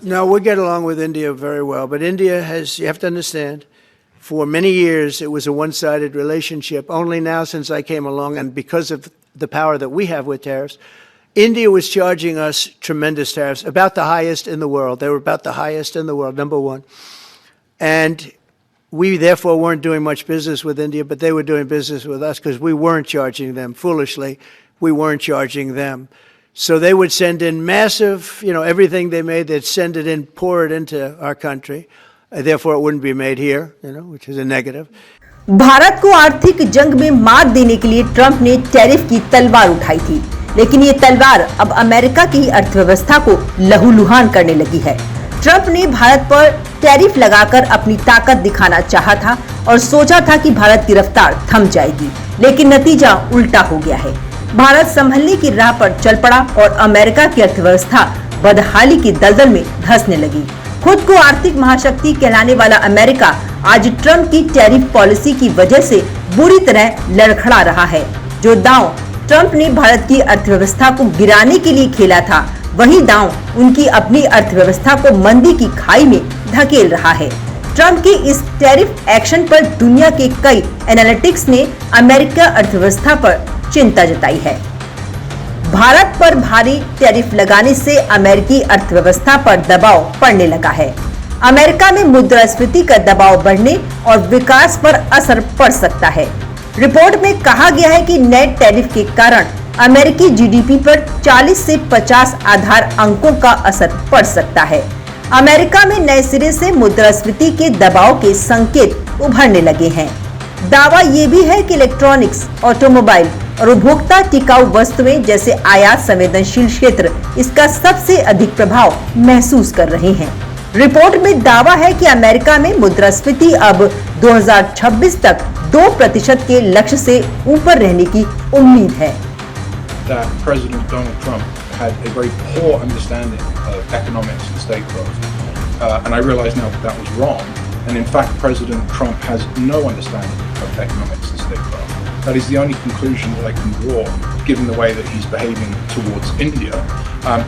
No, we get along with India very well, but India has, you have to understand, for many years it was a one-sided relationship. Only now, since I came along, and because of the power that we have with tariffs, India was charging us tremendous tariffs, about the highest in the world. They were about the highest in the world, number one. And we therefore weren't doing much business with India, but they were doing business with us because we weren't charging them. Foolishly, we weren't charging them. So they would send in massive, everything they made, they'd send it in, pour it into our country. Therefore, it wouldn't be made here, which is a negative. Bharat को आर्थिक जंग में मात देने के लिए Trump ने tariff की तलवार उठाई थी, लेकिन ये तलवार अब अमेरिका की अर्थव्यवस्था को लहूलुहान करने लगी है। ट्रंप ने भारत पर टैरिफ लगाकर अपनी ताकत दिखाना चाहा था और सोचा था कि भारत की रफ्तार थम जाएगी, लेकिन नतीजा उल्टा हो गया है। भारत संभलने की राह पर चल पड़ा और अमेरिका की अर्थव्यवस्था बदहाली की दलदल में धंसने लगी। खुद को आर्थिक महाशक्ति कहलाने वाला अमेरिका आज ट्रंप की टैरिफ पॉलिसी की वजह से बुरी तरह लड़खड़ा रहा है। जो दांव ट्रंप ने भारत की अर्थव्यवस्था को गिराने के लिए खेला था, वही दांव उनकी अपनी अर्थव्यवस्था को मंदी की खाई में धकेल रहा है। ट्रंप के इस टैरिफ एक्शन पर दुनिया के कई एनालिटिक्स ने अमेरिका अर्थव्यवस्था पर चिंता जताई है। भारत पर भारी टैरिफ लगाने से अमेरिकी अर्थव्यवस्था पर दबाव पड़ने लगा है। अमेरिका में मुद्रास्फीति का दबाव बढ़ने और विकास पर असर पड़ सकता है। रिपोर्ट में कहा गया है कि नए टैरिफ के कारण अमेरिकी जीडीपी पर 40 से 50 आधार अंकों का असर पड़ सकता है। अमेरिका में नए सिरे से मुद्रास्फीति के दबाव के संकेत उभरने लगे हैं। दावा ये भी है कि इलेक्ट्रॉनिक्स, ऑटोमोबाइल और उपभोक्ता टिकाऊ वस्तुएं जैसे आयात संवेदनशील क्षेत्र इसका सबसे अधिक प्रभाव महसूस कर रहे हैं। रिपोर्ट में दावा है कि अमेरिका में मुद्रास्फीति अब 2026 तक 2% के लक्ष्य से ऊपर रहने की उम्मीद है। President Donald Trump had a very poor understanding of economics and state growth, and I realize now that was wrong. And in fact, President Trump has no understanding of economics and state growth. That is the only conclusion that I can draw, given the way that he's behaving towards India.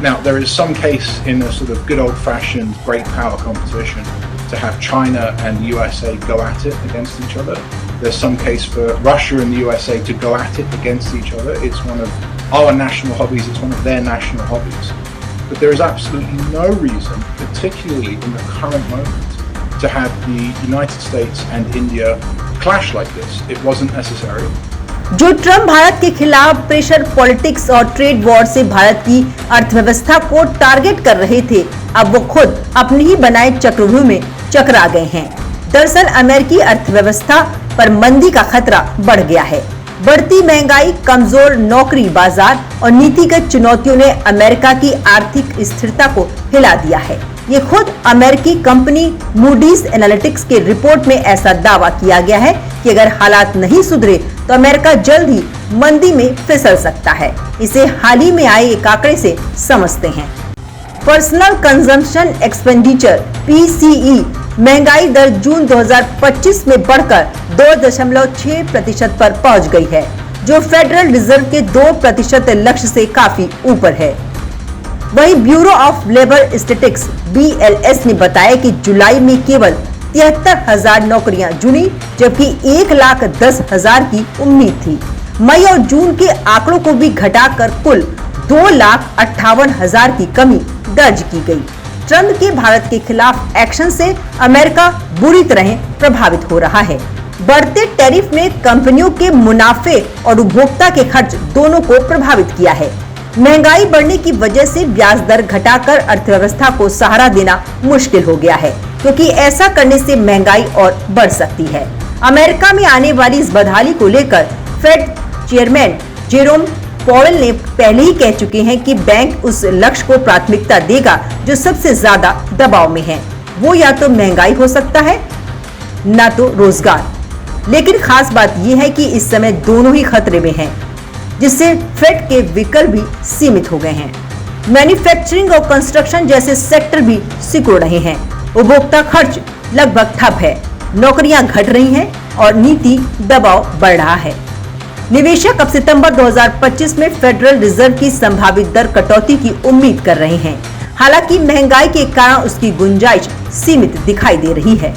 Now, there is some case in a sort of good old-fashioned great power competition to have China and the USA go at it against each other. There's some case for Russia and the USA to go at it against each other. It's one of our national hobbies, it's one of their national hobbies. But there is absolutely no reason, particularly in the current moment, to have the United States and India clash like this. It wasn't necessary. जो Trump Bharat के खिलाफ pressure politics और trade war से भारत की अर्थव्यवस्था को target कर रहे थे, अब वो खुद अपनी ही बनाए चक्रव्यूह में चकरा गए हैं। दरअसल अमेरिकी अर्थव्यवस्था पर मंदी का खतरा बढ़ गया है। बढ़ती महंगाई, कमजोर नौकरी बाजार और नीतिगत चुनौतियों ने अमेरिका की आर्थिक स्थिरता को हिला दिया है। ये खुद अमेरिकी कंपनी मूडीज एनालिटिक्स के रिपोर्ट में ऐसा दावा किया गया है कि अगर हालात नहीं सुधरे तो अमेरिका जल्द ही मंदी में फिसल सकता है। इसे हाल ही में आए एक आंकड़े से समझते हैं। पर्सनल कंजम्पशन एक्सपेंडिचर (PCE) महंगाई दर जून 2025 में बढ़कर 2.6% पर पहुंच गई है, जो फेडरल रिजर्व के 2% लक्ष्य से काफी ऊपर है। वहीं bureau of labour statistics (BLS) ने बताया कि जुलाई में केवल 73,000 नौकरियां जुड़ी, जबकि 1,10,000 की उम्मीद थी। मई और जून के आंकड़ों को भी घटाकर कुल 2,58,000 की कमी दर्ज की गई। ट्रंप के भारत के खिलाफ एक्शन से अमेरिका बुरी तरह प्रभावित हो रहा है। बढ़ते टैरिफ ने कंपनियों के मुनाफे और उपभोक्ता के खर्च दोनों को प्रभावित किया है। महंगाई बढ़ने की वजह से ब्याज दर घटाकर अर्थव्यवस्था को सहारा देना मुश्किल हो गया है, क्योंकि ऐसा करने से महंगाई और बढ़ सकती है। अमेरिका में आने वाली इस बदहाली को लेकर फेड चेयरमैन जेरोम पॉवेल ने पहले ही कह चुके हैं कि बैंक उस लक्ष्य को प्राथमिकता देगा जो सबसे ज्यादा दबाव में है। वो या तो महंगाई हो सकता है, ना तो रोजगार। लेकिन खास बात यह है कि इस समय दोनों ही खतरे में हैं, जिससे फेड के विकल्प भी सीमित हो गए हैं। मैन्युफैक्चरिंग और कंस्ट्रक्शन जैसे सेक्टर भी सिकुड़ रहे हैं। उपभोक्ता खर्च लगभग ठप है, नौकरियां घट रही हैं और नीति दबाव बढ़ रहा है। निवेशक अब सितंबर 2025 में फेडरल रिजर्व की संभावित दर कटौती की उम्मीद कर रहे हैं। हालांकि महंगाई के कारण उसकी गुंजाइश सीमित दिखाई दे रही है।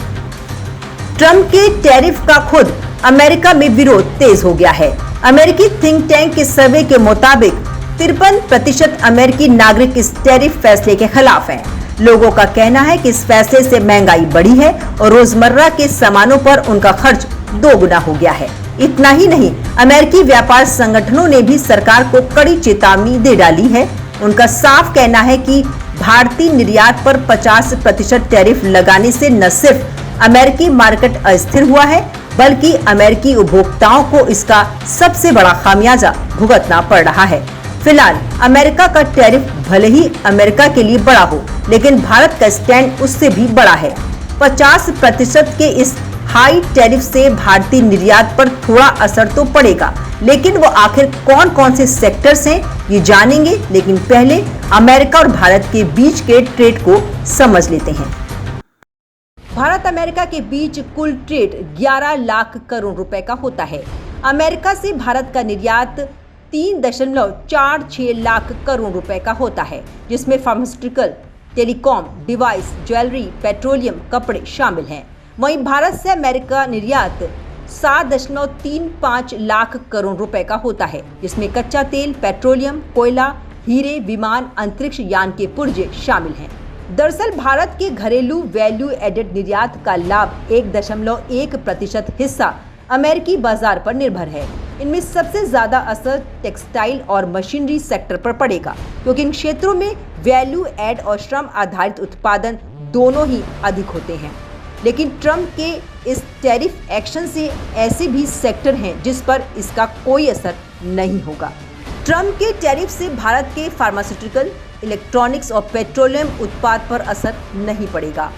ट्रंप के टैरिफ का खुद अमेरिका में विरोध तेज हो गया है। अमेरिकी थिंक टैंक के सर्वे के मुताबिक 53% अमेरिकी नागरिक इस टैरिफ फैसले के खिलाफ हैं। लोगों का कहना है कि इस फैसले से महंगाई बढ़ी है और रोजमर्रा के सामानों पर उनका खर्च 2 गुना हो गया है। इतना ही नहीं, अमेरिकी व्यापार संगठनों ने भी सरकार को कड़ी चेतावनी दे डाली है। उनका साफ कहना है कि भारतीय निर्यात पर 50% टैरिफ लगाने से न सिर्फ अमेरिकी मार्केट अस्थिर हुआ है, बल्कि अमेरिकी उपभोक्ताओं को इसका सबसे बड़ा खामियाजा भुगतना पड़ रहा है। फिलहाल अमेरिका का टैरिफ भले ही अमेरिका के लिए बड़ा हो, लेकिन भारत का स्टैंड उससे भी बड़ा है। 50% के इस हाई टैरिफ से भारतीय निर्यात पर थोड़ा असर तो पड़ेगा, लेकिन वो आखिर कौन कौन से सेक्टर्स हैं ये जानेंगे। लेकिन पहले अमेरिका और भारत के बीच के ट्रेड को समझ लेते हैं। भारत अमेरिका के बीच कुल ट्रेड 11 लाख करोड़ रुपए का होता है। अमेरिका से भारत का निर्यात 3.46 लाख करोड़ रुपए का होता है, जिसमें pharmaceutical, telecom, device, jewellery, petroleum, कपड़े शामिल हैं। वहीं भारत से अमेरिका निर्यात 7.35 लाख करोड़ रुपए का होता है, जिसमें कच्चा तेल, पेट्रोलियम, कोयला, हीरे, विमान, अंतरिक्ष यान के पुर्जे शामिल हैं। दरअसल भारत के घरेलू वैल्यू एडेड निर्यात का लाभ 1.1% हिस्सा अमेरिकी बाजार पर निर्भर है। इनमें सबसे ज्यादा असर टेक्सटाइल और मशीनरी सेक्टर पर पड़ेगा, क्योंकि इन क्षेत्रों में वैल्यू एड और श्रम आधारित उत्पादन दोनों ही अधिक होते हैं। लेकिन ट्रंप के इस टैरिफ एक्शन से ऐसे भी सेक्टर हैं जिस पर इसका कोई असर नहीं होगा। ट्रंप के टैरिफ से भारत के फार्मास्यूटिकल, इलेक्ट्रॉनिक्स और पेट्रोलियम उत्पाद पर असर नहीं पड़ेगा।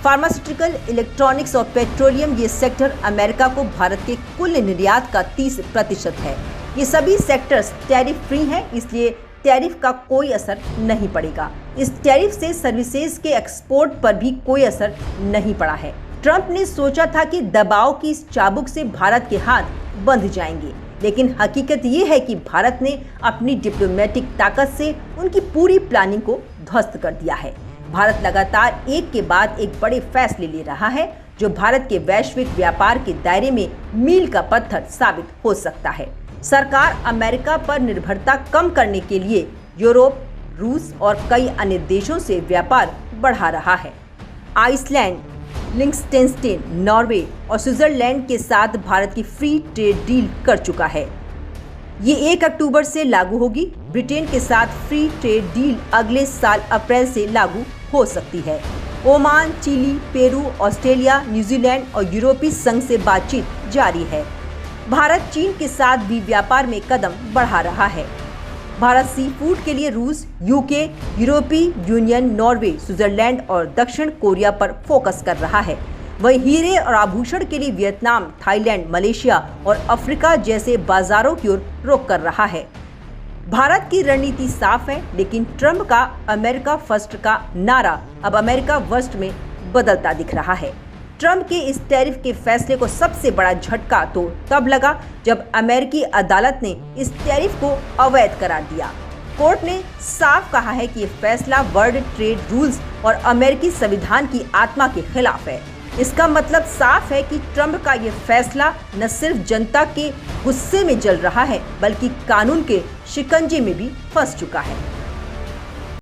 फार्मास्यूटिकल, इलेक्ट्रॉनिक्स और पेट्रोलियम ये सेक्टर अमेरिका को भारत के कुल निर्यात का 30% है। ये सभी सेक्टर्स टैरिफ फ्री हैं, इसलिए टैरिफ का कोई असर नहीं पड़ेगा। इस टैरिफ से सर्विसेज के एक्सपोर्ट पर भी कोई असर नहीं पड़ा है। ट्रंप ने सोचा था कि दबाव की इस चाबुक से भारत के हाथ बंध जाएंगे, लेकिन हकीकत ये है कि भारत ने अपनी डिप्लोमेटिक ताकत से उनकी पूरी प्लानिंग को ध्वस्त कर दिया है। भारत लगातार एक के बाद एक बड़े फैसले ले रहा है, जो भारत के वैश्विक व्यापार के दायरे में मील का पत्थर साबित हो सकता है। सरकार अमेरिका पर निर्भरता कम करने के लिए यूरोप, रूस और कई अन्य देशों से व्यापार बढ़ा रहा है। आइसलैंड, लिंक्सटेनस्टेन, नॉर्वे और स्विट्जरलैंड के साथ भारत की फ्री ट्रेड डील कर चुका है। ये 1 अक्टूबर से लागू होगी। ब्रिटेन के साथ फ्री ट्रेड डील अगले साल अप्रैल से लागू हो सकती है। Oman, Chile, Peru, Australia, New Zealand और यूरोपीय संघ से बातचीत जारी है। भारत चीन के साथ भी व्यापार में कदम बढ़ा रहा है। भारत सी फूड के लिए रूस, यूके, यूरोपीय यूनियन, नॉर्वे, स्विट्जरलैंड और दक्षिण कोरिया पर फोकस कर रहा है। वहीं हीरे और आभूषण के लिए वियतनाम, थाईलैंड, मलेशिया और अफ्रीका जैसे बाजारों की ओर रुख कर रहा है। भारत की रणनीति साफ है, लेकिन ट्रंप का अमेरिका फर्स्ट का नारा अब अमेरिका वर्स्ट में बदलता दिख रहा है। ट्रंप के इस टैरिफ के फैसले को सबसे बड़ा झटका तो तब लगा जब अमेरिकी अदालत ने इस टैरिफ को अवैध करार दिया। कोर्ट ने साफ कहा है कि ये फैसला वर्ल्ड ट्रेड रूल्स और अमेरिकी संविधान की आत्मा के खिलाफ है। इसका मतलब साफ है कि ट्रंप का ये फैसला न सिर्फ जनता के गुस्से में जल रहा है, बल्कि कानून के शिकंजे में भी फंस चुका है।